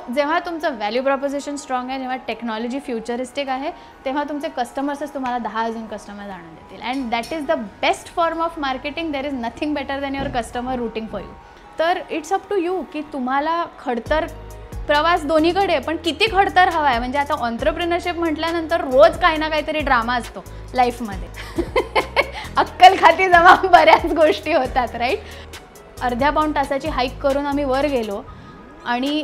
जेव्हा तुमचं value प्रॉपोजिशन strong आहे, जेव्हा टेक्नॉलॉजी फ्युचरिस्टिक आहे, तेव्हा तुमचे कस्टमर्सच तुम्हाला 10 अजून कस्टमर्स आणून देतील. And that is the best form of marketing. There is nothing better than your customer rooting for you. तर इट्स अप टू यू की तुम्हाला खडतर प्रवास दोन्हीकडे, पण किती खडतर हवा आहे. म्हणजे आता ऑन्ट्रप्रिनरशिप म्हटल्यानंतर रोज काही ना काहीतरी ड्रामा असतो लाईफमध्ये. अक्कल खाती जमा बऱ्याच गोष्टी होतात, राईट. अर्ध्या पाऊण तासाची हाईक करून आम्ही वर गेलो आणि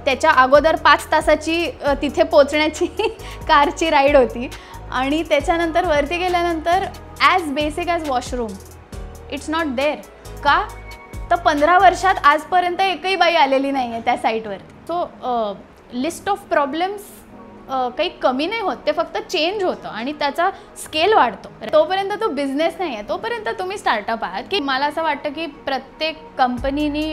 त्याच्या अगोदर 5 तासाची तिथे पोचण्याची कारची राईड होती. आणि त्याच्यानंतर वरती गेल्यानंतर as basic as washroom it's not there. का तर 15 वर्षात आजपर्यंत एकही बाई आलेली नाही आहे त्या साईटवर. सो लिस्ट ऑफ प्रॉब्लेम्स काही कमी नाही होत, ते फक्त चेंज होतं आणि त्याचा स्केल वाढतो. तोपर्यंत तो बिझनेस नाही आहे, तोपर्यंत तुम्ही स्टार्टअप आहात. की मला असं वाटतं की प्रत्येक कंपनीनी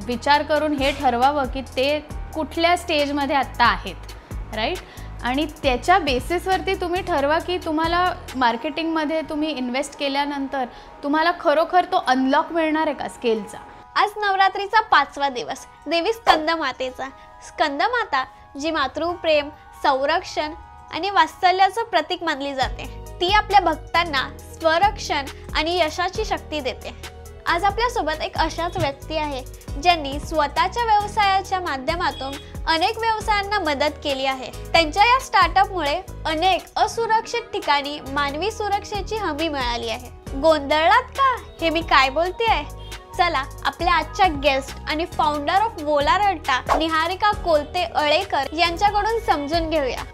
विचार करून हे ठरवावं की ते कुठल्या स्टेजमध्ये आत्ता आहेत, राईट. आणि त्याच्या बेसिसवरती तुम्ही ठरवा की तुम्हाला मार्केटिंगमध्ये तुम्ही इन्व्हेस्ट केल्यानंतर तुम्हाला खरोखर तो अनलॉक मिळणार आहे का स्केलचा. आज नवरात्रीचा 5वा दिवस, देवी स्कंदमातेचा. स्कंदमाता जी मातृप्रेम, संरक्षण आणि वात्सल्याचं प्रतीक मानली जाते, ती आपल्या भक्तांना स्वरक्षण आणि यशाची शक्ती देते. आज आपल्यासोबत एक अशाच व्यक्ती आहे ज्यांनी स्वतःच्या व्यवसायाच्या माध्यमातून अनेक व्यवसायांना मदत केली आहे. त्यांच्या या स्टार्टअपमुळे अनेक असुरक्षित ठिकाणी मानवी सुरक्षेची हमी मिळाली आहे. गोंधळात का हे मी काय बोलते आहे? चला आपल्या आजच्या गेस्ट आणि फाउंडर ऑफ वोलार अल्टा निहारिका कोलते अळेकर यांच्याकडून समजून घेऊया.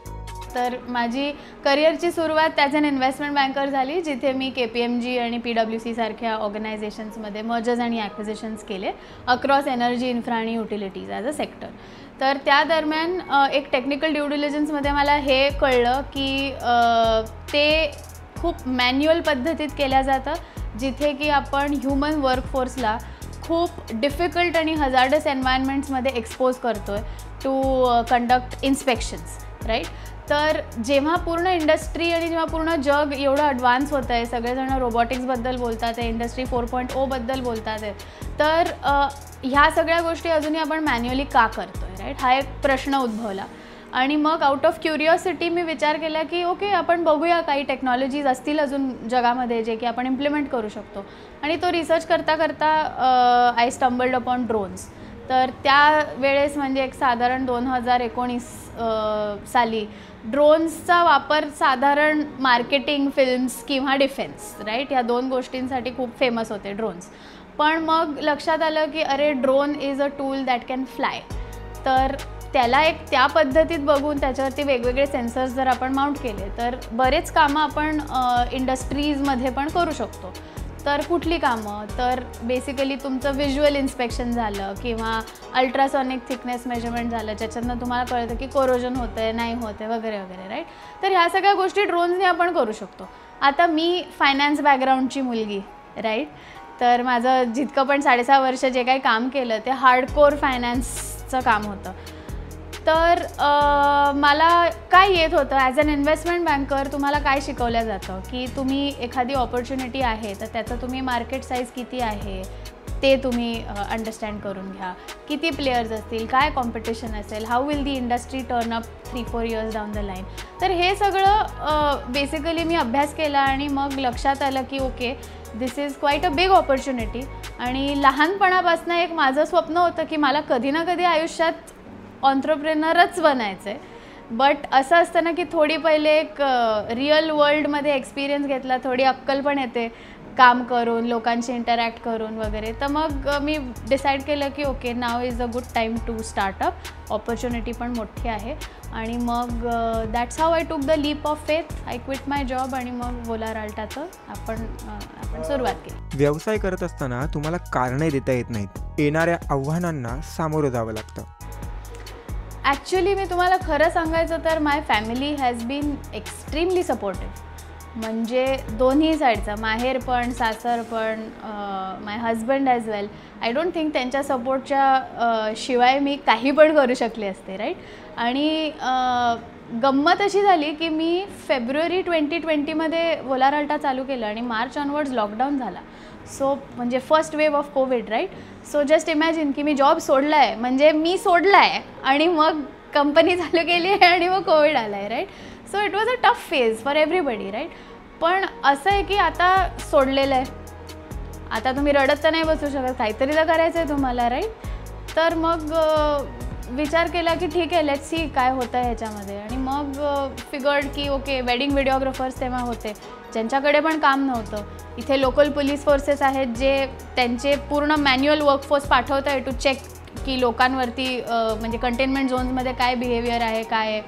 तर माझी करिअरची सुरुवात ॲज अन इन्व्हेस्टमेंट बँकर झाली, जिथे मी KPMG आणि PwC सारख्या ऑर्गनायझेशन्समध्ये मर्जर्स आणि ॲक्विजिशन्स केले अक्रॉस एनर्जी, इन्फ्रा आणि युटिलिटीज ॲज अ सेक्टर. तर त्या दरम्यान एक टेक्निकल ड्यू डिलिजन्समध्ये मला हे कळलं की ते खूप मॅन्युअल पद्धतीत केल्या जातं, जिथे की आपण ह्युमन वर्कफोर्सला खूप डिफिकल्ट आणि हजार्डस एन्व्हायरमेंट्समध्ये एक्सपोज करतो आहे टू कंडक्ट इन्स्पेक्शन्स, राईट. तर जेव्हा पूर्ण इंडस्ट्री आणि जेव्हा पूर्ण जग एवढं ॲडव्हान्स होतं आहे, सगळेजण रोबोटिक्सबद्दल बोलतात आहे, इंडस्ट्री 4.0 बद्दल बोलतात आहे, तर ह्या सगळ्या गोष्टी अजूनही आपण मॅन्युअली का करतो आहे, राईट. हा एक प्रश्न उद्भवला. आणि मग आउट ऑफ क्युरिओसिटी मी विचार केला की ओके, आपण बघूया काही टेक्नॉलॉजीज असतील अजून जगामध्ये जे की आपण इम्प्लिमेंट करू शकतो. आणि तो रिसर्च करता करता आय स्टंबल्ड अपॉन ड्रोन्स. तर त्यावेळेस म्हणजे एक साधारण 2019 साली ड्रोन्सचा वापर साधारण मार्केटिंग, फिल्म्स किंवा डिफेन्स, राईट, या 2 गोष्टींसाठी खूप फेमस होते ड्रोन्स. पण मग लक्षात आलं की अरे, drone is a tool that can fly. तर त्याला एक त्या पद्धतीत बघून त्याच्यावरती वेगवेगळे सेन्सर्स जर आपण माउंट केले तर बरेच कामं आपण इंडस्ट्रीजमध्ये पण करू शकतो. तर कुठली कामं? तर बेसिकली तुमचं व्हिज्युअल इन्स्पेक्शन झालं किंवा अल्ट्रासॉनिक थिकनेस मेजरमेंट झालं, ज्याच्यातनं तुम्हाला कळतं की कोरोजन होतं आहे, नाही होतं आहे, वगैरे वगैरे, राईट. तर ह्या सगळ्या गोष्टी ड्रोन्सने आपण करू शकतो. आता मी फायनान्स बॅकग्राऊंडची मुलगी, राईट. तर माझं जितकं पण 6.5 वर्ष जे काही काम केलं ते हार्डकोर फायनान्सचं काम होतं. तर मला काय येत होतं ॲज अन इन्व्हेस्टमेंट बँकर, तुम्हाला काय शिकवलं जातं की तुम्ही एखादी ऑपॉर्च्युनिटी आहे तर त्याचं तुम्ही मार्केट साईज किती आहे ते तुम्ही अंडरस्टँड करून घ्या. किती प्लेयर्स असतील, काय कॉम्पिटिशन असेल, how will the industry turn up 3-4 years down the line. तर हे सगळं बेसिकली मी अभ्यास केला आणि मग लक्षात आलं की okay, this is quite a big opportunity. आणि लहानपणापासून एक माझं स्वप्न होतं की मला कधी ना कधी आयुष्यात ऑन्ट्रप्रेनरच बनायचं आहे. बट असं असतं ना की थोडी पहिले एक रिअल वर्ल्डमध्ये एक्सपिरियन्स घेतला, थोडी अक्कल पण येते काम करून, लोकांशी इंटरॅक्ट करून वगैरे. तर मग मी डिसाईड केलं की okay, now is a good time to startup. Opportunity पण मोठी आहे. आणि मग that's how I took the leap of faith. I quit my job आणि मग वोलार अल्टाचं आपण सुरुवात केली. व्यवसाय करत असताना तुम्हाला कारणे देता येत नाहीत, येणाऱ्या आव्हानांना सामोरं जावं लागतं. ॲक्च्युली मी तुम्हाला खरं सांगायचं तर my family has been extremely supportive. म्हणजे दोन्ही साईडचं, माहेर पण सासर पण, my husband as well. I don't think त्यांच्या सपोर्टच्या शिवाय मी काही पण करू शकले असते, राईट. आणि गंमत अशी झाली की मी फेब्रुवारी 2020मध्ये वोलार अल्टा चालू केलं आणि मार्च ऑनवर्ड्स लॉकडाऊन झाला. सो म्हणजे first wave of Covid right. So just imagine की मी जॉब सोडला आहे, म्हणजे मी सोडला आहे आणि मग कंपनी चालू केली आहे आणि मग कोविड आला आहे right. So it was a tough phase for everybody right. पण असं आहे की आता सोडलेलं आहे, आता तुम्ही रडत तर नाही बसू शकत, काहीतरी तर करायचं आहे तुम्हाला राईट. तर मग विचार केला की ठीक आहे, लेट्स सी काय होतं आहे ह्याच्यामध्ये. आणि मग फिगर्ड की ओके, वेडिंग व्हिडिओग्राफर्स तेव्हा होते ज्यांच्याकडे पण काम नव्हतं. इथे लोकल पोलीस फोर्सेस आहेत जे त्यांचे पूर्ण मॅन्युअल वर्कफोर्स पाठवत आहे टू चेक की लोकांवरती म्हणजे कंटेनमेंट झोन्समध्ये काय बिहेवियर आहे काय आहे.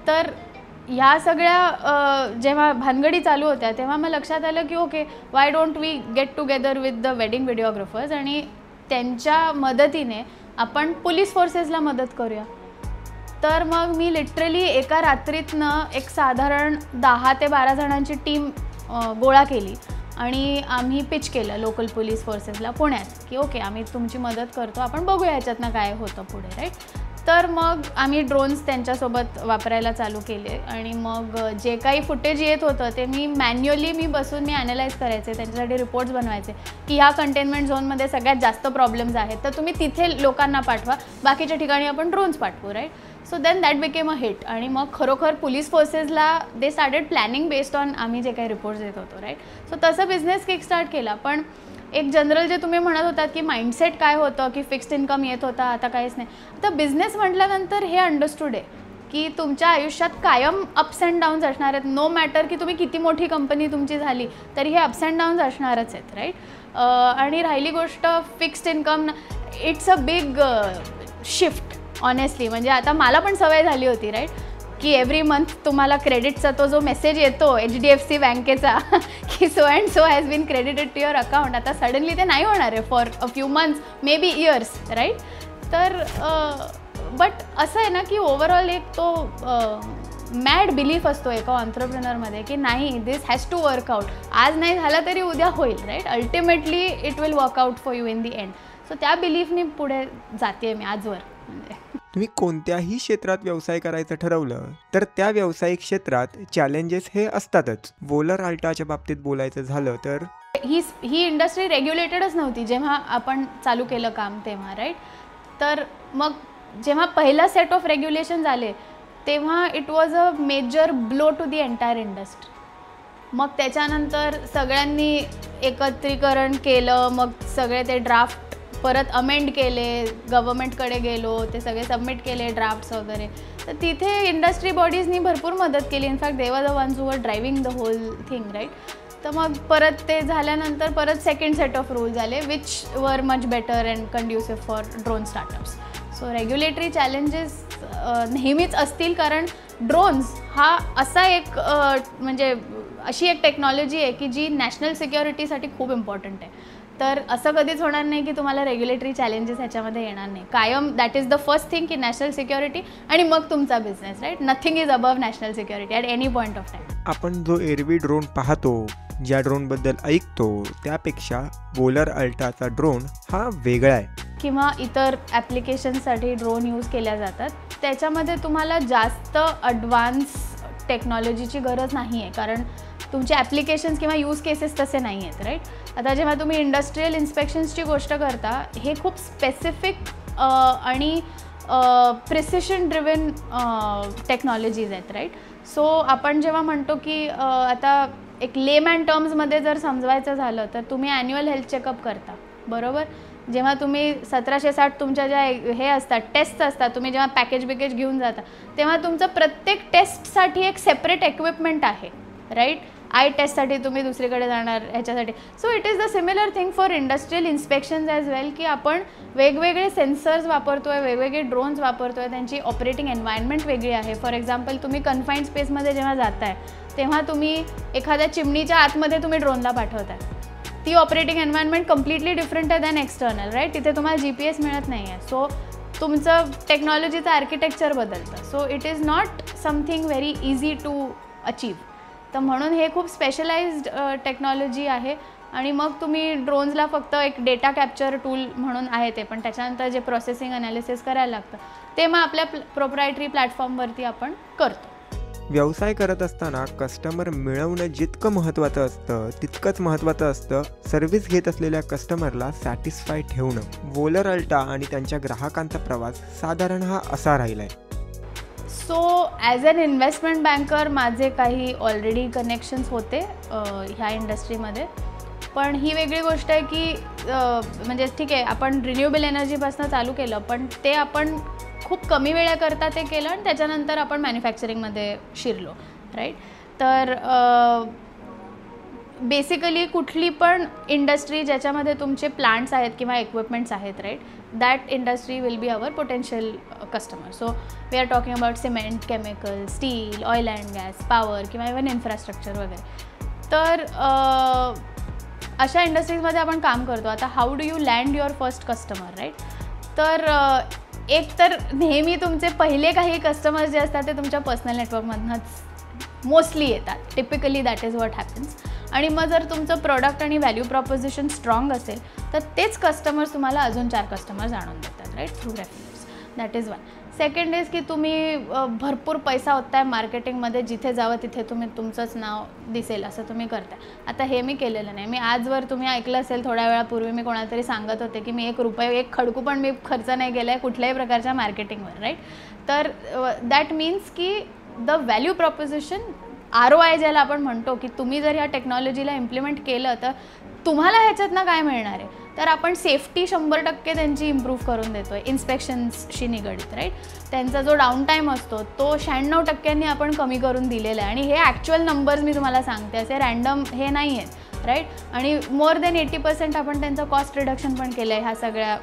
तर ह्या सगळ्या जेव्हा भानगडी चालू होत्या तेव्हा मग लक्षात आलं की okay, why don't we get together with the wedding videographers आणि त्यांच्या मदतीने आपण पोलीस फोर्सेसला मदत करूया. तर मग मी लिटरली एका रात्रीतनं एक साधारण 10 ते 12 जणांची टीम गोळा केली आणि आम्ही पिच केलं लोकल पोलीस फोर्सेसला पुण्यात की ओके, आम्ही तुमची मदत करतो, आपण बघूया ह्याच्यातनं काय होतं पुढे राईट. तर मग आम्ही ड्रोन्स त्यांच्यासोबत वापरायला चालू केले आणि मग जे काही फुटेज येत होतं ते मी मॅन्युअली बसून मी ॲनालाइज करायचे, त्यांच्यासाठी रिपोर्ट्स बनवायचे की ह्या कंटेनमेंट झोनमध्ये सगळ्यात जास्त प्रॉब्लेम्स आहेत, तर तुम्ही तिथे लोकांना पाठवा, बाकीच्या ठिकाणी आपण ड्रोन्स पाठवू right. So then that became a hit. आणि मग खरोखर पोलीस फोर्सेसला they started planning based on आम्ही जे काही रिपोर्ट्स देत होतो राईट. सो तसं बिझनेस किक स्टार्ट केला. पण एक जनरल जे तुम्ही म्हणत होतात की माइंडसेट काय होतं की फिक्स्ड इन्कम येत होता, आता काहीच नाही. आता बिझनेस म्हटल्यानंतर हे अंडरस्टूड आहे की तुमच्या आयुष्यात कायम अप्स अँड डाऊन्स असणार आहेत. नो मॅटर की तुम्ही किती मोठी कंपनी तुमची झाली तरी हे अप्स अँड डाऊन्स असणारच आहेत राईट. आणि राहिली गोष्ट fixed income, it's a big shift honestly. म्हणजे आता मला पण सवय झाली होती राईट की एव्हरी मंथ तुम्हाला क्रेडिटचा तो जो मेसेज येतो HDFC बँकेचा की so and so has been credited to your account, आता सडनली ते नाही होणार आहे for a few months, may be years right. तर बट असं आहे ना की ओव्हरऑल एक तो मॅड बिलीफ असतो एका ऑन्ट्रप्रिनरमध्ये की नाही, दिस हॅज टू वर्कआउट, आज नाही झाला तरी उद्या होईल right. Ultimately it will work out for you in the end. So त्या बिलीफनी पुढे जाते मी आजवर. म्हणजे तुम्ही कोणत्याही क्षेत्रात व्यवसाय करायचं ठरवलं तर त्या व्यावसायिक क्षेत्रात चॅलेंजेस हे असतातच. वोलर अल्टाच्या बाबतीत बोलायचं झालं तर ही इंडस्ट्री रेग्युलेटेडच नव्हती जेव्हा आपण चालू केलं काम तेव्हा राईट. तर मग जेव्हा पहिला सेट ऑफ रेग्युलेशन्स आले तेव्हा it was a major blow to the entire industry. मग त्याच्यानंतर सगळ्यांनी एकत्रीकरण केलं, मग सगळे ते ड्राफ्ट परत अमेंड केले, गव्हर्मेंटकडे गेलो, ते सगळे सबमिट केले ड्राफ्ट्स वगैरे. तर तिथे इंडस्ट्री बॉडीजनी भरपूर मदत केली. In fact they were the ones who were driving the whole thing right. तर मग परत ते झाल्यानंतर परत सेकंड सेट ऑफ रूल्स आले which were much better and conducive for drone startups. So regulatory challenges नेहमीच असतील, कारण ड्रोन्स हा असा एक म्हणजे अशी एक टेक्नॉलॉजी आहे की जी नॅशनल सिक्युरिटीसाठी खूप इम्पॉर्टंट आहे. तर असं कधीच होणार नाही की तुम्हाला रेग्युलेटरी चॅलेंजेस ह्याच्यामध्ये येणार नाही. कायम that is the first thing की नॅशनल सिक्युरिटी आणि मग तुमचा business right. Nothing is above national security at any point of time. आपण जो एरवी ड्रोन पाहतो, ज्या ड्रोनबद्दल ऐकतो, त्यापेक्षा वोलर अल्टाचा ड्रोन हा वेगळा आहे. किंवा इतर ॲप्लिकेशनसाठी ड्रोन यूज केल्या जातात, त्याच्यामध्ये तुम्हाला जास्त ॲडव्हान्स टेक्नॉलॉजीची गरज नाही आहे, कारण तुमचे ॲप्लिकेशन्स किंवा यूज केसेस तसे नाही आहेत राईट. आता जेव्हा तुम्ही इंडस्ट्रियल इन्स्पेक्शन्सची गोष्ट करता, हे खूप स्पेसिफिक आणि प्रिसिशन ड्रिवन टेक्नॉलॉजीज आहेत राईट. सो आपण जेव्हा म्हणतो की आता एक लेमॅन टर्म्समध्ये जर समजवायचं झालं तर तुम्ही ॲन्युअल हेल्थ चेकअप करता बरोबर. जेव्हा तुम्ही 1760 तुमच्या ज्या हे असतात टेस्ट असतात, तुम्ही जेव्हा पॅकेज घेऊन जाता तेव्हा तुमचं प्रत्येक टेस्टसाठी एक सेपरेट इक्विपमेंट आहे राईट. आय टेस्टसाठी तुम्ही दुसरीकडे जाणार ह्याच्यासाठी. So it is the similar thing for industrial inspections as well, की आपण वेगवेगळे सेन्सर्स वापरतो आहे, वेगवेगळे ड्रोन्स वापरतो आहे, त्यांची ऑपरेटिंग एन्व्हायरमेंट वेगळी आहे. फॉर एक्झाम्पल तुम्ही कन्फाईन्ड स्पेसमध्ये जेव्हा जाताय तेव्हा तुम्ही एखाद्या चिमणीच्या आतमध्ये तुम्ही ड्रोनला पाठवताय, ती ऑपरेटिंग एन्व्हायरमेंट कम्प्लिटली डिफरंट आहे दॅन एक्सटर्नल राईट. तिथे तुम्हाला GPS मिळत नाही आहे. सो तुमचं टेक्नॉलॉजीचं आर्किटेक्चर बदलतं. So it is not something very easy to achieve. तर म्हणून हे खूप स्पेशलाइज्ड टेक्नॉलॉजी आहे. आणि मग तुम्ही ड्रोन्सला फक्त एक डेटा कॅप्चर टूल म्हणून आहे ते, पण त्याच्यानंतर जे प्रोसेसिंग अनालिसिस करायला लागतं ते मग आपल्या प्रोप्रायटरी प्लॅटफॉर्मवरती आपण करतो. व्यवसाय करत असताना कस्टमर मिळवणं जितकं महत्त्वाचं असतं तितकंच महत्त्वाचं असतं सर्व्हिस घेत असलेल्या कस्टमरला सॅटिस्फाय ठेवणं. वोलर अल्टा आणि त्यांच्या ग्राहकांचा प्रवास साधारण हा असा राहिला आहे. So as an investment banker माझे काही ऑलरेडी कनेक्शन्स होते ह्या इंडस्ट्रीमध्ये. पण ही वेगळी गोष्ट आहे की म्हणजे ठीक आहे आपण रिन्युएबल एनर्जीपासून चालू केलं पण ते आपण खूप कमी वेळाकरता ते केलं आणि त्याच्यानंतर आपण मॅन्युफॅक्चरिंगमध्ये शिरलो राईट. तर बेसिकली कुठली पण इंडस्ट्री ज्याच्यामध्ये तुमचे प्लांट्स आहेत किंवा इक्विपमेंट्स आहेत right that industry will be our potential customer. So we are talking about cement, chemical, steel, oil and gas, power किंवा इवन इन्फ्रास्ट्रक्चर वगैरे. तर अशा इंडस्ट्रीजमध्ये आपण काम करतो. आता how do you land your first customer right. तर एक तर नेहमी तुमचे पहिले काही कस्टमर्स जे असतात ते तुमच्या पर्सनल नेटवर्कमधनंच मोस्टली येतात. Typically that is what happens. आणि मग जर तुमचं प्रोडक्ट आणि व्हॅल्यू प्रॉपोजिशन स्ट्रॉंग असेल तर तेच कस्टमर्स तुम्हाला अजून 4 कस्टमर्स आणून देतात right through reference. That is one. Second is की तुम्ही भरपूर पैसा होताय मार्केटिंगमध्ये, जिथे जावं तिथे तुम्ही तुमचंच नाव दिसेल असं तुम्ही करताय. आता हे मी केलेलं नाही. मी आजवर तुम्ही ऐकलं असेल थोड्या वेळापूर्वी मी कोणाला तरी सांगत होते की मी एक खडकू पण मी खर्च नाही केला आहे कुठल्याही प्रकारच्या मार्केटिंगवर राईट. तर दॅट मीन्स की द व्हॅल्यू प्रॉपोजिशन ROI ज्याला आपण म्हणतो की तुम्ही जर ह्या टेक्नॉलॉजीला इम्प्लिमेंट केलं तर तुम्हाला ह्याच्यातनं काय मिळणार आहे. तर आपण सेफ्टी 100% त्यांची इम्प्रूव्ह करून देतो आहे इन्स्पेक्शन्सशी निगडीत राईट. त्यांचा जो डाऊन टाईम असतो तो 96% आपण कमी करून दिलेला आहे. आणि हे ॲक्च्युअल नंबर्स मी तुम्हाला सांगते, असे रँडम हे नाही आहेत राईट. आणि मोर दॅन 80% आपण त्यांचं कॉस्ट रिडक्शन पण केलं आहे ह्या सगळ्या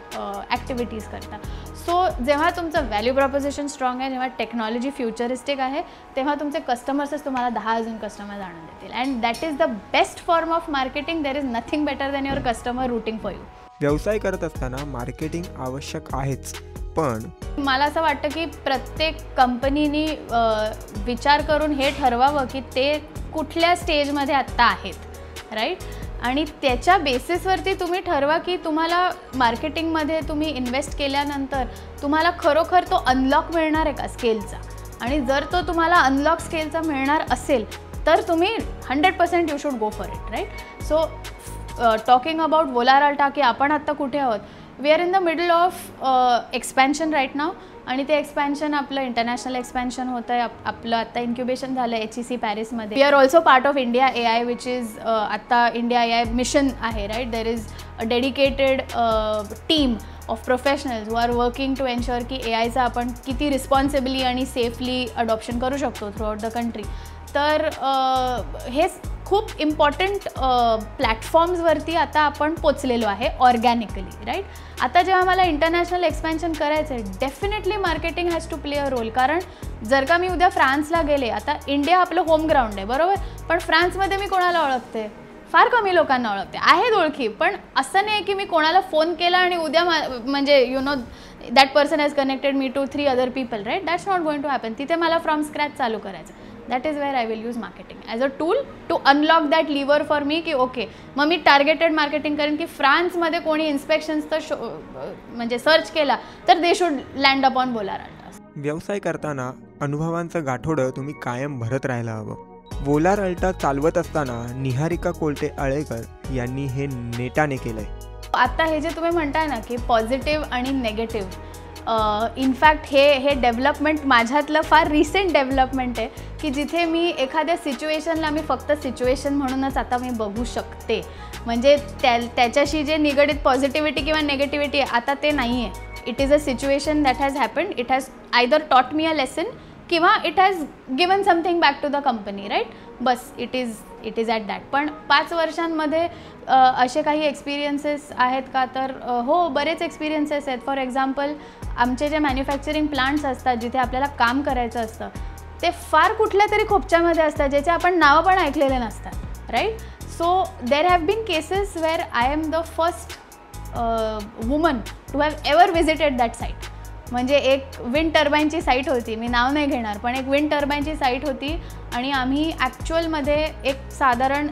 ॲक्टिव्हिटीज करता. सो जेव्हा तुमचं व्हॅल्यू प्रॉपोजिशन स्ट्रॉंग आहे, जेव्हा टेक्नॉलॉजी फ्युचरिस्टिक आहे, तेव्हा तुमचे कस्टमर्सच तुम्हाला 10 अजून कस्टमर्स आणून देतील. And that is the best form of marketing. There is nothing better than your customer rooting for you. व्यवसाय करत असताना मार्केटिंग आवश्यक आहेच, पण मला असं वाटतं की प्रत्येक कंपनीनी विचार करून हे ठरवावं की ते कुठल्या स्टेजमध्ये आत्ता आहेत राईट. आणि त्याच्या बेसिसवरती तुम्ही ठरवा की तुम्हाला मार्केटिंगमध्ये तुम्ही इन्व्हेस्ट केल्यानंतर तुम्हाला खरोखर तो अनलॉक मिळणार आहे का स्केलचा. आणि जर तो तुम्हाला अनलॉक स्केलचा मिळणार असेल तर तुम्ही 100% you should go for it right. So talking about Volar Alta की आपण आत्ता कुठे आहोत. We are in the middle of expansion right now. आणि ते एक्सपॅन्शन आपलं इंटरनॅशनल एक्सपॅन्शन होतं आहे. आपलं आत्ता इन्क्युबेशन झालं HEC पॅरिसमध्ये. We are also part of India AI which is आत्ता इंडिया AI मिशन आहे right. There is a dedicated team of professionals who are working to ensure की AIचा आपण किती रिस्पॉन्सिबली आणि सेफली अडॉप्शन करू शकतो थ्रूआउट द कंट्री. तर हे खूप इम्पॉर्टंट प्लॅटफॉर्म्सवरती आता आपण पोचलेलो आहे ऑर्गॅनिकली राईट. आता जेव्हा मला इंटरनॅशनल एक्सपॅन्शन करायचं आहे definitely marketing has to play a role. कारण जर का मी उद्या फ्रान्सला गेले, आता इंडिया आपलं होम ग्राउंड आहे बरोबर, पण फ्रान्समध्ये मी कोणाला ओळखते, फार कमी लोकांना ओळखते. आहेत ओळखी, पण असं नाही की मी कोणाला फोन केला आणि उद्या म्हणजे you know that person has connected me to 3 other people right. That's not going to happen. तिथे मला फ्रॉम स्क्रॅच चालू करायचं. That is where I will use marketing as a tool to unlock that lever for me की okay मग मी targeted marketing करेन की फ्रान्समध्ये कोणी इन्स्पेक्शन्सचं म्हणजे सर्च केला तर they should land up on Volar Alta. व्यवसाय करताना अनुभवांचं गाठोडं तुम्ही कायम भरत राहायला हवं. वोलार अल्टा चालवत असताना निहारिका कोलटे आळेकर यांनी हे नेटाने केलंय. आता हे जे तुम्ही म्हणताय ना की पॉझिटिव्ह आणि नेगेटिव्ह, इनफॅक्ट हे डेव्हलपमेंट माझ्यातलं फार रिसेंट डेव्हलपमेंट आहे की जिथे मी एखाद्या सिच्युएशनला मी फक्त सिच्युएशन म्हणूनच आता मी बघू शकते. म्हणजे त्याच्याशी जे निगडीत पॉझिटिव्हिटी किंवा नेगेटिव्हिटी आहे आता ते नाही आहे. It is a situation that has happened. It has either taught me a lesson किंवा it has given something back to the company right. बस इट इज ॲट दॅट. पण 5 वर्षांमध्ये असे काही एक्सपिरियन्सेस आहेत का, तर हो बरेच एक्सपिरियन्सेस आहेत. फॉर एक्झाम्पल आमचे जे मॅन्युफॅक्चरिंग प्लांट्स असतात जिथे आपल्याला काम करायचं असतं ते फार कुठल्या तरी खोपच्यामध्ये असतात ज्याचे आपण नावं पण ऐकलेले नसतात right. So there have been cases where I am the first woman to have ever visited that site. म्हणजे एक विंड टर्बाईनची साईट होती, मी नाव नाही घेणार, पण एक विंड टर्बाईनची साईट होती आणि आम्ही ॲक्च्युअलमध्ये एक साधारण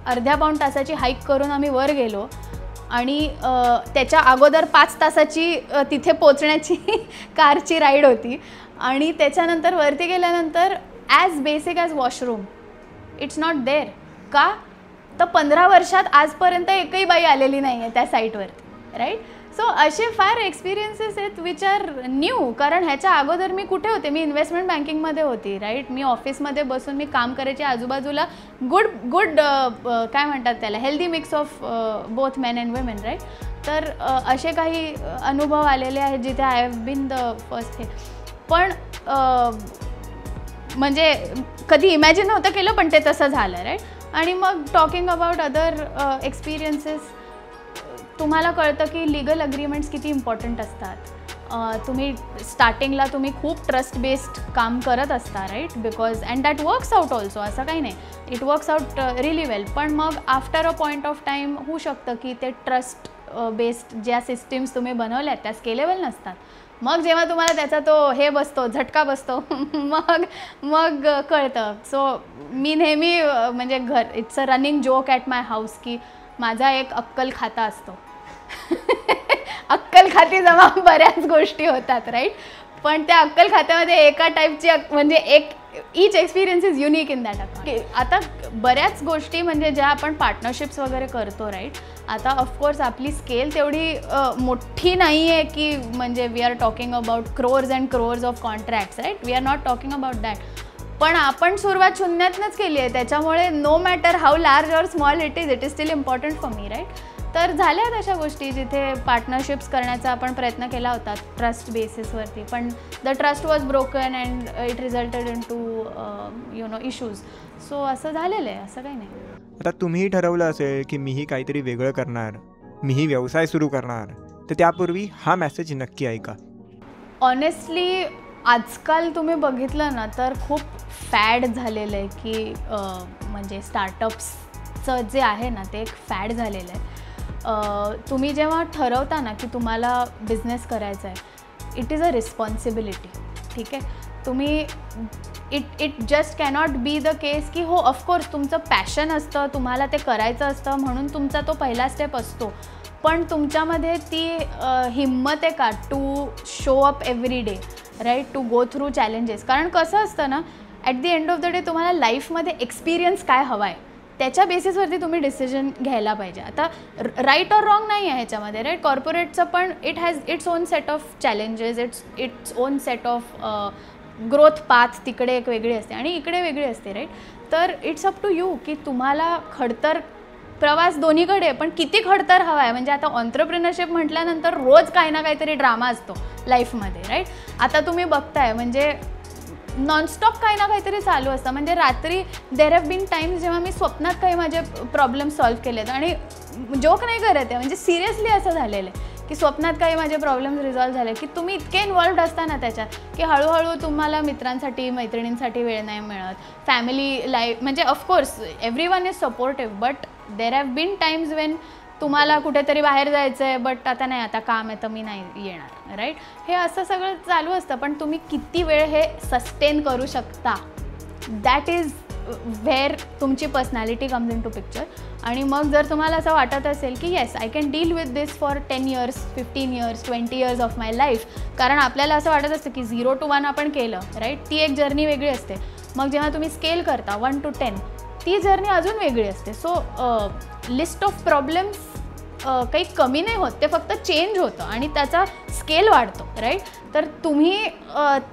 अर्ध्या-पाऊण तासाची हाईक करून आम्ही वर गेलो आणि त्याच्या अगोदर 5 तासाची तिथे पोचण्याची कारची राईड होती. आणि त्याच्यानंतर वरती गेल्यानंतर as basic as washroom it's not there. का तर 15 वर्षात आजपर्यंत एकही बाई आलेली नाही आहे त्या साईटवरती, राईट. सो असे फार एक्सपिरियन्सेस आहेत विच आर न्यू. कारण ह्याच्या अगोदर मी कुठे होते, मी इन्व्हेस्टमेंट बँकिंगमध्ये होती, राईट. मी ऑफिसमध्ये बसून मी काम करायचे, आजूबाजूला गुड काय म्हणतात त्याला, healthy mix of both men and women, right. तर असे काही अनुभव आलेले आहेत जिथे I have been the first हे. पण म्हणजे कधी इमॅजिन नव्हतं केलं, पण ते तसं झालं, राईट. आणि मग टॉकिंग अबाउट अदर एक्सपिरियन्सेस, तुम्हाला कळतं की लीगल अग्रीमेंट्स किती इम्पॉर्टंट असतात. तुम्ही स्टार्टिंगला तुम्ही खूप ट्रस्ट बेस्ड काम करत असता, right. Because and that works out also, असं काही नाही, it works out really well. पण मग after a point of time होऊ शकतं की ते ट्रस्ट बेस्ड ज्या सिस्टीम्स तुम्ही बनवल्यात त्या स्केलेबल नसतात. मग जेव्हा तुम्हाला त्याचा तो हे बसतो, झटका बसतो, मग कळतं. सो मी नेहमी म्हणजे it's a running joke at my house की माझा एक अक्कल खाता असतो. अक्कल खाती जमा बऱ्याच गोष्टी होतात, राईट. पण त्या अक्कल खात्यामध्ये एका टाईपची म्हणजे each experience is unique in that account. आता बऱ्याच गोष्टी म्हणजे ज्या आपण पार्टनरशिप्स वगैरे करतो, राईट. आता ऑफकोर्स आपली स्केल तेवढी मोठी नाही आहे की म्हणजे we are talking about crores and crores of contracts, right. We are not talking about that. पण आपण सुरुवात शून्यातनंच केली आहे, त्याच्यामुळे no matter how large or small it is still important for me, right. तर झाल्यात अशा गोष्टी जिथे पार्टनरशिप्स करण्याचा आपण प्रयत्न केला होता ट्रस्ट बेसिसवरती, पण the trust was broken and it resulted into issues. So असं झालेलं आहे, असं काही नाही. आता तुम्हीही ठरवलं असेल की मीही काहीतरी वेगळं करणार, मीही व्यवसाय सुरू करणार, तर त्यापूर्वी हा मेसेज नक्की ऐका. ऑनेस्टली आजकाल तुम्ही बघितलं ना तर खूप फॅड झालेलं आहे की म्हणजे स्टार्टअप्सचं जे आहे ना ते एक फॅड झालेलं आहे. तुम्ही जेव्हा ठरवता ना की तुम्हाला बिझनेस करायचा आहे, इट इज अ रिस्पॉन्सिबिलिटी, ठीक आहे. तुम्ही it just cannot be the case की हो ऑफकोर्स तुमचं पॅशन असतं, तुम्हाला ते करायचं असतं म्हणून तुमचा तो पहिला स्टेप असतो. पण तुमच्यामध्ये ती हिंमत आहे का to show up every day, right, to go through challenges. कारण कसं असतं ना, at the end of the day तुम्हाला लाईफमध्ये एक्सपिरियन्स काय हवा आहे त्याच्या बेसिसवरती तुम्ही डिसिजन घ्यायला पाहिजे. आता राईट ऑर रॉंग नाही आहे ह्याच्यामध्ये, राईट. कॉर्पोरेटचं पण it has its own set of challenges, its own set of growth path. तिकडे एक वेगळी असते आणि इकडे वेगळी असते, राईट. तर इट्स अप टू यू की तुम्हाला खडतर प्रवास दोन्हीकडे, पण किती खडतर हवा आहे. म्हणजे आता ऑन्ट्रप्रिनरशिप म्हटल्यानंतर रोज काही ना काहीतरी ड्रामा असतो लाईफमध्ये, राईट. आता तुम्ही बघताय म्हणजे नॉनस्टॉप काही ना काहीतरी चालू असतं. म्हणजे रात्री देर हॅव बीन टाईम्स जेव्हा मी स्वप्नात काही माझे प्रॉब्लेम सॉल्व्ह केलेत, आणि जोक नाही करत आहे, म्हणजे सिरियसली असं झालेलं आहे की स्वप्नात काही माझे प्रॉब्लेम्स रिझॉल्व्ह झाले की तुम्ही इतके इन्वॉल्व्ड असता ना त्याच्यात की हळूहळू तुम्हाला मित्रांसाठी मैत्रिणींसाठी वेळ नाही मिळत. फॅमिली लाईफ म्हणजे of course everyone is supportive, but there have been times when तुम्हाला कुठेतरी बाहेर जायचं आहे, बट आता नाही, आता काम आहे तर मी नाही येणार, राईट. हे असं सगळं चालू असतं. पण तुम्ही किती वेळ हे सस्टेन करू शकता, दॅट इज व्हेअर तुमची personality comes into picture. आणि मग जर तुम्हाला असं वाटत असेल की yes I can deal with this for 10 years, 15 years, 20 years of my life. कारण आपल्याला असं वाटत असतं की 0 to 1 आपण केलं, राईट. ती एक जर्नी वेगळी असते. मग जेव्हा तुम्ही स्केल करता 1 to 10, ती जर्नी अजून वेगळी असते. सो लिस्ट ऑफ प्रॉब्लेम्स काही कमी नाही होत, ते फक्त चेंज होतं आणि त्याचा स्केल वाढतो, राईट. तर तुम्ही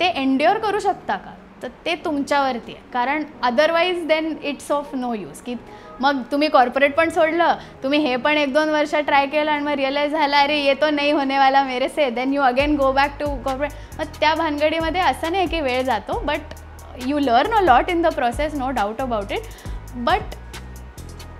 ते एन्ड्युअर करू शकता का, तर ते तुमच्यावरती आहे. कारण otherwise then it's of no use की मग तुम्ही कॉर्पोरेट पण सोडलं, तुम्ही हे पण 1-2 वर्ष ट्राय केलं आणि मग रिअलाईज झालं अरे ये तो नाही होने वाला मेरे से, then you again go back to corporate. मग त्या भानगडीमध्ये असं नाही की वेळ जातो, but you learn a lot in the process, no doubt about it. But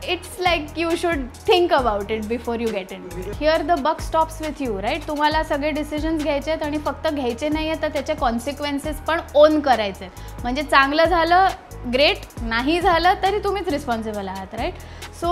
it's like you should think about it before you get in. Here the buck stops with you, right? तुम्हाला सगळे decisions घ्यायचे आहेत आणि फक्त घ्यायचे नाही आहेत तर त्याचे कॉन्सिक्वेन्सेस पण ओन करायचे आहेत. म्हणजे चांगलं झालं ग्रेट, नाही झालं तरी तुम्हीच रिस्पॉन्सिबल आहात, राईट. सो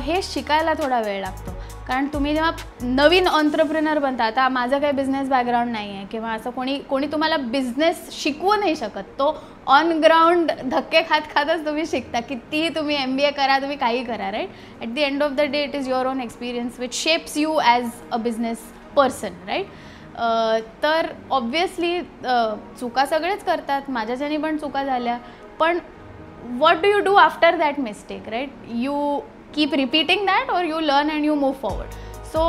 हे शिकायला थोडा वेळ लागतो. कारण तुम्ही जेव्हा नवीन ऑन्ट्रप्रिनर बनता, आता माझं काही बिझनेस बॅकग्राऊंड नाही आहे किंवा असं कोणी तुम्हाला बिझनेस शिकवू नाही शकत. तो ऑन ग्राउंड धक्के खातच तुम्ही शिकता. कितीही तुम्ही MBA करा, तुम्ही काही करा, right. At the end of the day it is your own experience which shapes you as a business person, right. तर ऑब्व्हियसली चुका सगळेच करतात, माझ्याच्याने पण चुका झाल्या, पण what do you do after that mistake, right? You keep repeating that or you learn and you move forward. So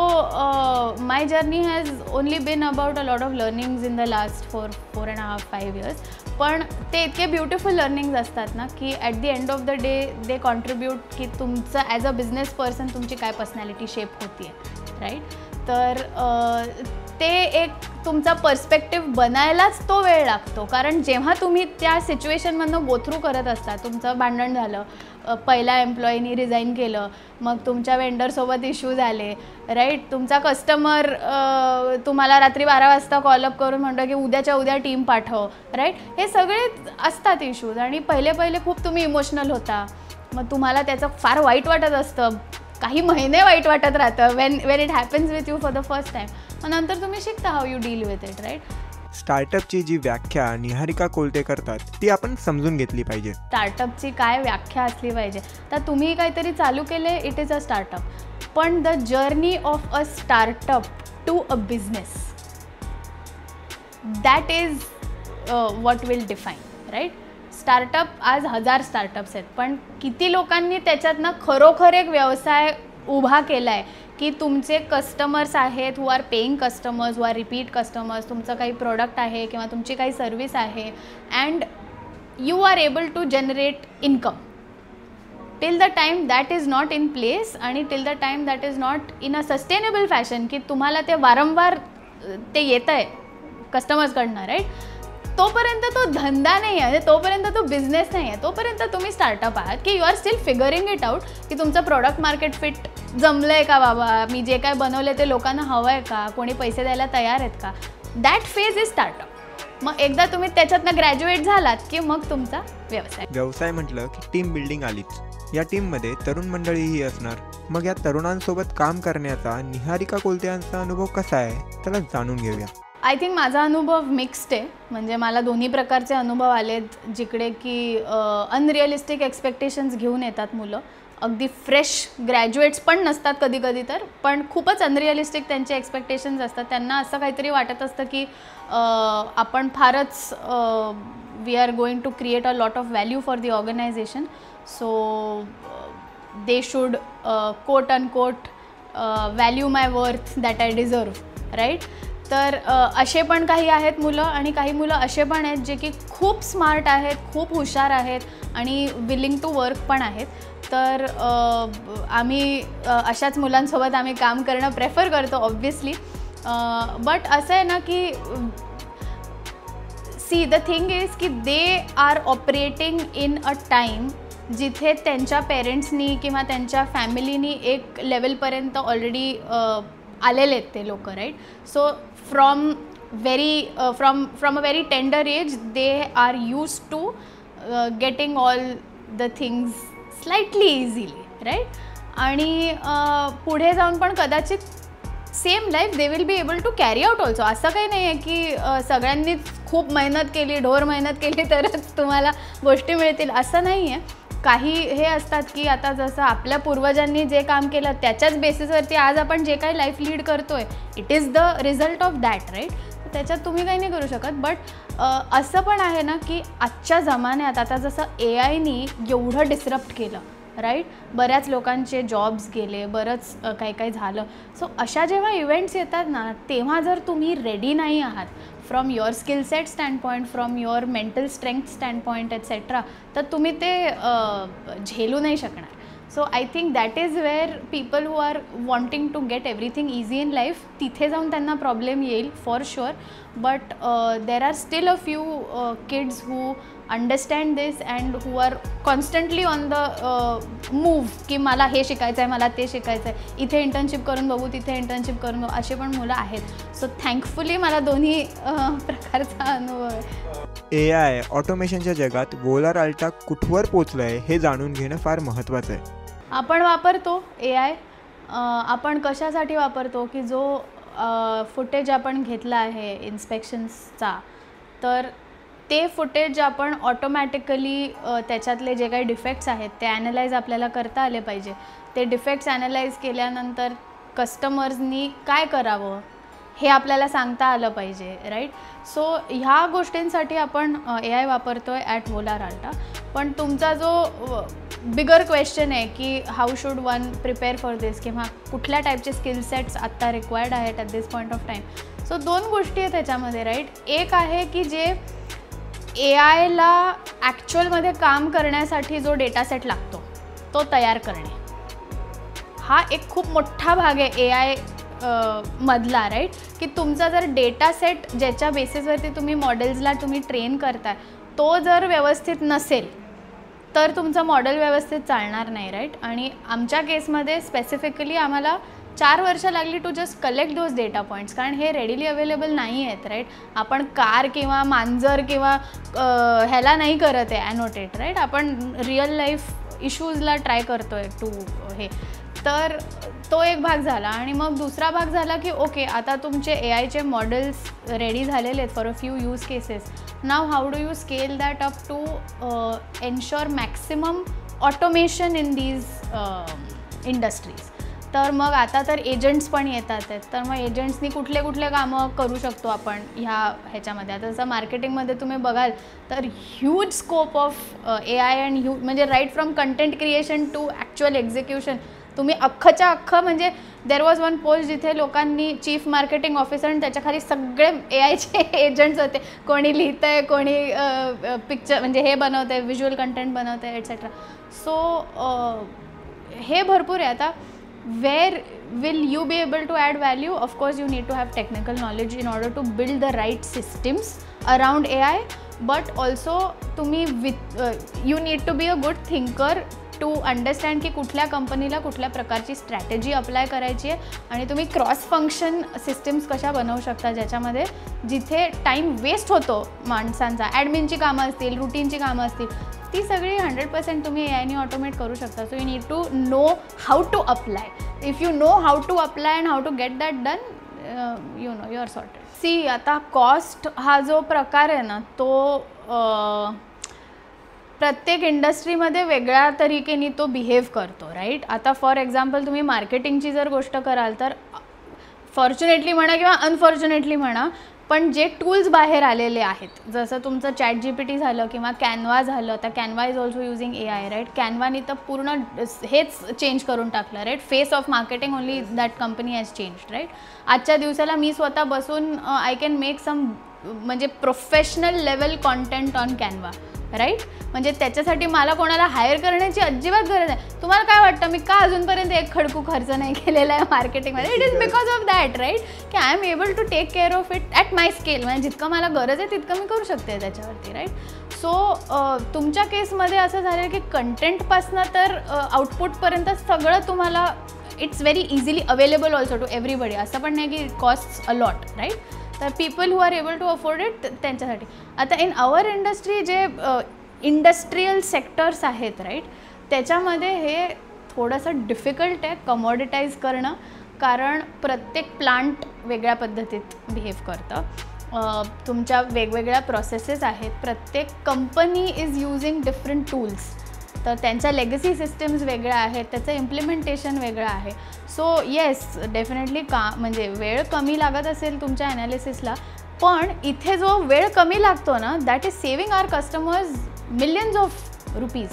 my journey has only been about a lot of learnings in the last 4.5-5 years. पण ते इतके beautiful learnings असतात ना की at the end of the day they contribute की तुमचं as a business person तुमची काय पर्सनॅलिटी शेप होती आहे, राईट? तर ते एक तुमचा पर्स्पेक्टिव्ह बनायलाच तो वेळ लागतो, कारण जेव्हा तुम्ही त्या सिच्युएशनमधनं गो थ्रू करत असता, तुमचं भांडण झालं, पहिल्या एम्प्लॉईनी रिझाईन केलं, मग तुमच्या वेंडरसोबत इश्यूज आले, राईट? तुमचा कस्टमर तुम्हाला रात्री 12 वाजता कॉलअप करून म्हणतो की उद्याच्या उद्या टीम पाठव, राईट? हे सगळे असतात इश्यूज आणि पहिले खूप तुम्ही इमोशनल होता, मग तुम्हाला त्याचं फार वाईट वाटत असतं, काही महिने वाईट वाटत राहतं when it happens with you for the first time. मग नंतर तुम्ही शिकता how you deal with it, right? स्टार्टअपची जी व्याख्या निहारिका कोलते करतात ती आपण समजून घेतली पाहिजे. स्टार्टअपची काय व्याख्या असली पाहिजे, तर तुम्ही काहीतरी चालू केले, इट इज अ स्टार्टअप. पण the journey of a startup to a business, that is what will define, right? Startup आज 1000 स्टार्टअप्स आहेत, पण किती लोकांनी त्याच्यातनं खरोखर एक व्यवसाय उभा केला आहे की तुमचे कस्टमर्स आहेत who are paying customers, who are repeat customers, तुमचं काही प्रोडक्ट आहे किंवा तुमची काही सर्विस आहे and you are able to generate income. Till the time that is not in place आणि till the time that is not in a sustainable fashion की तुम्हाला ते वारंवार ते येतं आहे कस्टमर्सकडनं, राईट? तोपर्यंत तो धंदा नाही आहे, तोपर्यंत तो बिझनेस नाही आहे, तोपर्यंत तुम्ही स्टार्टअप आहात की you are still figuring it out की तुमचं प्रोडक्ट मार्केट फिट जमलं आहे का, बाबा मी जे काय बनवलं ते लोकांना हवं आहे का, कोणी पैसे द्यायला तयार आहेत का. That phase is startup. मग एकदा तुम्ही त्याच्यातनं ग्रॅज्युएट झालात की मग तुमचा व्यवसाय म्हटलं की टीम बिल्डिंग आलीच. या टीममध्ये तरुण मंडळीही असणार. मग या तरुणांसोबत काम करण्याचा निहारिका कोलते यांचा अनुभव कसा आहे त्याला जाणून घेऊया. आय थिंक माझा अनुभव मिक्स्ड आहे, म्हणजे मला दोन्ही प्रकारचे अनुभव आलेत, जिकडे की अनरिअलिस्टिक एक्सपेक्टेशन्स घेऊन येतात मुलं. अगदी फ्रेश ग्रॅज्युएट्स पण नसतात कधी कधी तर, पण खूपच अनरिअलिस्टिक त्यांचे एक्सपेक्टेशन्स असतात. त्यांना असं काहीतरी वाटत असतं की आपण फारच we are going to create a lot of value for the organisation, so they should quote unquote value my worth that I deserve, right? तर असे पण काही आहेत मुलं आणि काही मुलं असे पण आहेत जे की खूप स्मार्ट आहेत, खूप हुशार आहेत आणि विलिंग टू वर्क पण आहेत. तर आम्ही अशाच मुलांसोबत आम्ही काम करणं प्रेफर करतो ऑब्व्हियसली. बट असं आहे ना की सी द थिंग इज की they are operating in a time जिथे त्यांच्या पेरेंट्सनी किंवा त्यांच्या फॅमिलीनी एक लेवलपर्यंत ऑलरेडी आलेले आहेत ते लोक, right? So from a very tender age they are used to getting all the things slightly easily, right? आणि पुढे जाऊन पण कदाचित same life they will be able to carry out also. असं काही नाही आहे की सगळ्यांनीच खूप मेहनत केली, ढोर मेहनत केली तरच तुम्हाला गोष्टी मिळतील, असं नाही आहे. काही हे असतात की आता जसं आपल्या पूर्वजांनी जे काम केलं त्याच्याच बेसिसवरती आज आपण जे काही लाईफ लीड करतो आहे, it is the result of that, right? त्याच्यात तुम्ही काही नाही करू शकत. बट असं पण आहे ना की आजच्या जमान्यात आता जसं AIनी एवढं डिस्रप्ट केलं, राईट? बऱ्याच लोकांचे जॉब्स गेले, बरंच काही झालं. सो अशा जेव्हा इव्हेंट्स येतात ना, तेव्हा जर तुम्ही रेडी नाही आहात from your skill set standpoint, from your mental strength standpoint etcetera, तर तुम्ही ते झेलू नाही शकणार. So I think that is where people who are wanting to get everything easy in life, तिथे जाऊन त्यांना प्रॉब्लेम येईल for sure. But there are still a few kids who understand this and who are constantly on the move की मला हे शिकायचं आहे, मला ते शिकायचं आहे, इथे इंटर्नशिप करून बघू, तिथे इंटर्नशिप करून बघू, असे पण मुलं आहेत. सो थँकफुली मला दोन्ही प्रकारचा अनुभव आहे. AI ऑटोमेशनच्या जगात वोलर अल्टा कुठवर पोचलं आहे हे जाणून घेणं फार महत्त्वाचं आहे. आपण वापरतो AI, आपण कशासाठी वापरतो की जो फुटेज आपण घेतला आहे इन्स्पेक्शन्सचा, तर ते फुटेज आपण ऑटोमॅटिकली त्याच्यातले जे काही डिफेक्ट्स आहेत ते ॲनालाइज आपल्याला करता आले पाहिजे. ते डिफेक्ट्स ॲनालाइज केल्यानंतर कस्टमर्सनी काय करावं, हे आपल्याला सांगता आलं पाहिजे, राईट. सो ह्या गोष्टींसाठी आपण AI वापरतो आहे ॲट वोलार अल्टा. पण तुमचा जो बिगर क्वेश्चन आहे की how should one prepare for this, किंवा कुठल्या टाईपचे स्किल सेट्स आत्ता रिक्वायर्ड आहेत at this point of time. So 2 गोष्टी आहेत त्याच्यामध्ये, राईट. एक आहे की जे AIला ॲक्च्युअलमध्ये काम करण्यासाठी जो डेटा सेट लागतो तो तयार करणे, हा एक खूप मोठा भाग आहे AI मधला, राईट. की तुमचा जर डेटा सेट ज्याच्या बेसिसवरती तुम्ही मॉडेल्सला तुम्ही ट्रेन करताय तो जर व्यवस्थित नसेल तर तुमचं मॉडेल व्यवस्थित चालणार नाही, राईट. आणि आमच्या केसमध्ये स्पेसिफिकली आम्हाला 4 वर्ष लागली to just collect those data points, कारण हे रेडिली अवेलेबल नाही आहेत, राईट. आपण कार किंवा मांजर किंवा ह्याला नाही करत आहे ॲनोटेट, राईट. आपण रिअल लाईफ इश्यूजला ट्राय करतो आहे टू हे. तर तो एक भाग झाला. आणि मग दुसरा भाग झाला की ओके, आता तुमचे AIचे मॉडेल्स रेडी झालेले आहेत for a few use cases. Now how do you scale that up to ensure maximum automation in these industries. तर मग आता तर एजंट्स पण येतात आहेत. तर मग एजंट्सनी कुठले कुठले कामं करू शकतो आपण ह्याच्यामध्ये. आता जसं मार्केटिंगमध्ये तुम्ही बघाल तर huge scope of AI and म्हणजे right from content creation to actual execution. तुम्ही अख्खच्या अख्खं म्हणजे देर वॉज वन पोस्ट जिथे लोकांनी चीफ मार्केटिंग ऑफिसर आणि त्याच्या खाली सगळे AIचे एजंट्स होते. कोणी लिहितं आहे, कोणी पिक्चर म्हणजे हे बनवतं आहे, व्हिज्युअल कंटेंट बनवतं आहे, एट्सेट्रा. सो हे भरपूर आहे. आता where will you be able to add value? Of course you need to have technical knowledge in order to build the right systems around AI, but also तुम्ही you need to be a good thinker to understand की कुठल्या कंपनीला कुठल्या प्रकारची strategy apply करायची आहे आणि तुम्ही क्रॉस फंक्शन सिस्टम्स कशा बनवू शकता ज्याच्यामध्ये जिथे टाईम वेस्ट होतो माणसांचा, ॲडमिनची कामं असतील, रुटीनची कामं असतील, ती सगळी 100% तुम्ही AIने ऑटोमेट करू शकता. So you need to know how to apply. If you know how to apply and how to get that done, you know you are sorted. See, आता कॉस्ट हा जो प्रकार आहे ना तो प्रत्येक इंडस्ट्रीमध्ये वेगळ्या तरीकेने तो बिहेव करतो, राईट. आता फॉर एक्झाम्पल तुम्ही मार्केटिंगची जर गोष्ट कराल तर फॉर्च्युनेटली म्हणा किंवा अनफॉर्च्युनेटली म्हणा, पण जे टूल्स बाहेर आलेले आहेत जसं तुमचं ChatGPT झालं किंवा कॅनवा झालं. आता Canva is also using AI, right. कॅनवानी तर पूर्ण हेच चेंज करून टाकलं, right. Face of marketing only that company has changed, right. आजच्या दिवसाला मी स्वतः बसून आय कॅन मेक सम म्हणजे professional level content on Canva, right. म्हणजे त्याच्यासाठी मला कोणाला हायर करण्याची अजिबात गरज नाही. तुम्हाला काय वाटतं मी का अजूनपर्यंत एक खडकू खर्च नाही केलेला आहे मार्केटिंगमध्ये? It is because of that, right. की I am able to take care of it at my scale. म्हणजे जितकं मला गरज आहे तितकं मी करू शकते त्याच्यावरती, राईट. सो तुमच्या केसमध्ये असं झालं की कंटेंटपासनं तर आउटपुटपर्यंत सगळं तुम्हाला it's very easily available also to everybody. असं पण नाही की कॉस्ट अ लॉट, राईट. तर people who are able to afford it त्यांच्यासाठी. आता इन आवर इंडस्ट्री जे इंडस्ट्रियल सेक्टर्स आहेत, राईट, त्याच्यामध्ये हे थोडंसं डिफिकल्ट आहे कमॉडिटाईज करणं, कारण प्रत्येक प्लांट वेगळ्या पद्धतीत बिहेव करतं. तुमच्या वेगवेगळ्या प्रोसेसेस आहेत. प्रत्येक company is using different tools. तर त्यांच्या लेगसी सिस्टम्स वेगळ्या आहेत, त्याचं इम्प्लिमेंटेशन वेगळं आहे. सो येस, डेफिनेटली म्हणजे वेळ कमी लागत असेल तुमच्या ॲनालिसिसला, पण इथे जो वेळ कमी लागतो ना that is saving our customers millions of rupees.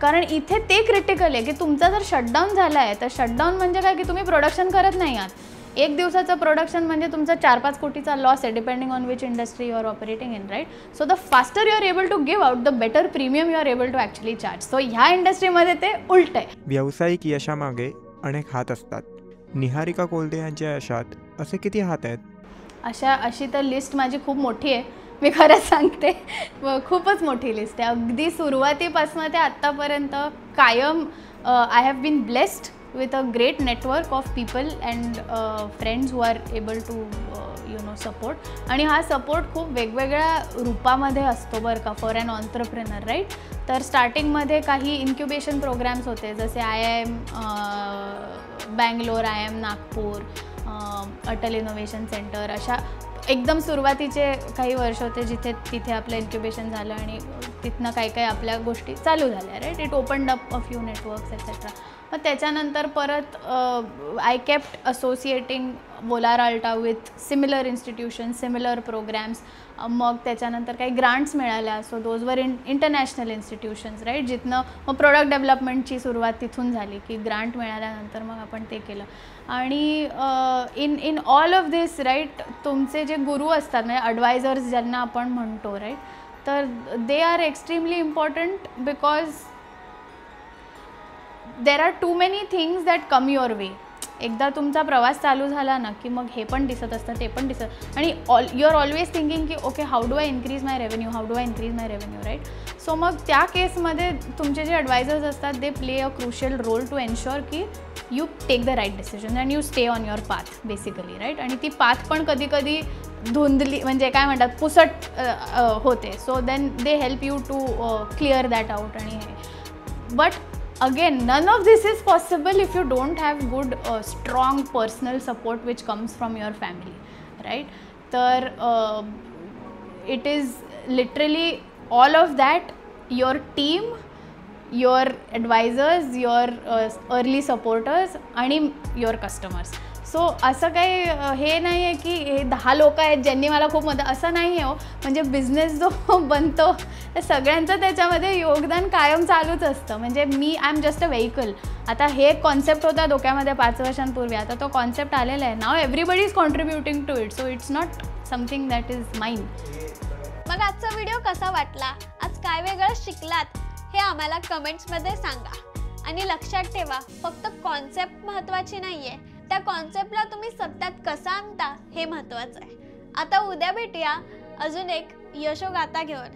कारण इथे ते क्रिटिकल आहे की तुमचा जर शटडाऊन झाला आहे तर शटडाऊन म्हणजे काय की तुम्ही प्रोडक्शन करत नाही आहात. 1 दिवसाचं प्रोडक्शन म्हणजे तुमचा 4-5 कोटीचा लॉस आहे depending on which industry you are operating in, right. So the faster you are able to give out the better premium you are able to actually charge. So ह्या इंडस्ट्रीमध्ये ते उलट आहे. व्यावसायिक यशामागे अनेक हात असतात. निहारिका कोलते यांच्या यशात असे किती हात आहेत? अशी तर लिस्ट माझी खूप मोठी आहे, मी खरंच सांगते. खूपच मोठी लिस्ट आहे. अगदी सुरुवातीपासून ते आत्तापर्यंत कायम I have been blessed with a great network of people and friends who are able to support. आणि हा सपोर्ट खूप वेगवेगळ्या रूपामध्ये असतो बरं का फॉर ॲन ऑन्ट्रप्रेनर, राईट. तर स्टार्टिंगमध्ये काही इन्क्युबेशन प्रोग्राम्स होते जसे IIM Bangalore, IIM Nagpur, Atal innovation centre, अशा एकदम सुरुवातीचे काही वर्ष होते तिथे आपलं इन्क्युबेशन झालं आणि तिथनं काही आपल्या गोष्टी चालू झाल्या, right. It opened up a few networks etcetera. मग त्याच्यानंतर परत I kept associating Volar Alta with similar institutions, similar programs. मग त्याच्यानंतर काही ग्रांट्स मिळाल्या, सो दोज वर इंटरनॅशनल इन्स्टिट्यूशन्स, राईट, जिथनं मग प्रोडक्ट डेव्हलपमेंटची सुरुवात तिथून झाली की ग्रांट मिळाल्यानंतर मग आपण ते केलं. आणि in all of this, right, तुमचे जे गुरु असतात म्हणजे ॲडवायझर्स ज्यांना आपण म्हणतो, राईट, तर they are extremely important because there are too many things that come your way. एकदा तुमचा प्रवास चालू झाला ना की मग हे पण दिसत असतं, ते पण दिसत, आणि यू आर ऑलवेज थिंकिंग की okay, how do I increase my revenue, right. So मग त्या केसमध्ये तुमचे जे ॲडवायझर्स असतात they play a crucial role to ensure की you take the right decision and you stay on your path basically, right. आणि ती पाथ पण कधी कधी धुंदली, म्हणजे काय म्हणतात, पुसट होते. So then they help you to clear that out. आणि but again, none of this is possible if you don't have good strong personal support which comes from your family, right. तर it is literally all of that, your team, your advisors, your early supporters आणि your customers. So असं काही हे नाही आहे की हे 10 लोक आहेत ज्यांनी मला खूप मदत, असं नाही आहे हो. म्हणजे बिझनेस जो बनतो सगळ्यांचं त्याच्यामध्ये योगदान कायम चालूच असतं. म्हणजे I am just a vehicle. आता हे कॉन्सेप्ट होता डोक्यामध्ये 5 वर्षांपूर्वी, आता तो कॉन्सेप्ट आलेला आहे. Now everybody is contributing to it, so it's not something that is mine. मग आजचा व्हिडिओ कसा वाटला, आज काय वेगळं शिकलात हे आम्हाला कमेंट्समध्ये सांगा. आणि लक्षात ठेवा, फक्त कॉन्सेप्ट महत्त्वाची नाही आहे, त्या कॉन्सेप्टला तुम्ही सत्यात कसा आणता हे महत्त्वाचं आहे. आता उद्या भेटूया अजून एक यशोगाथा घेऊन.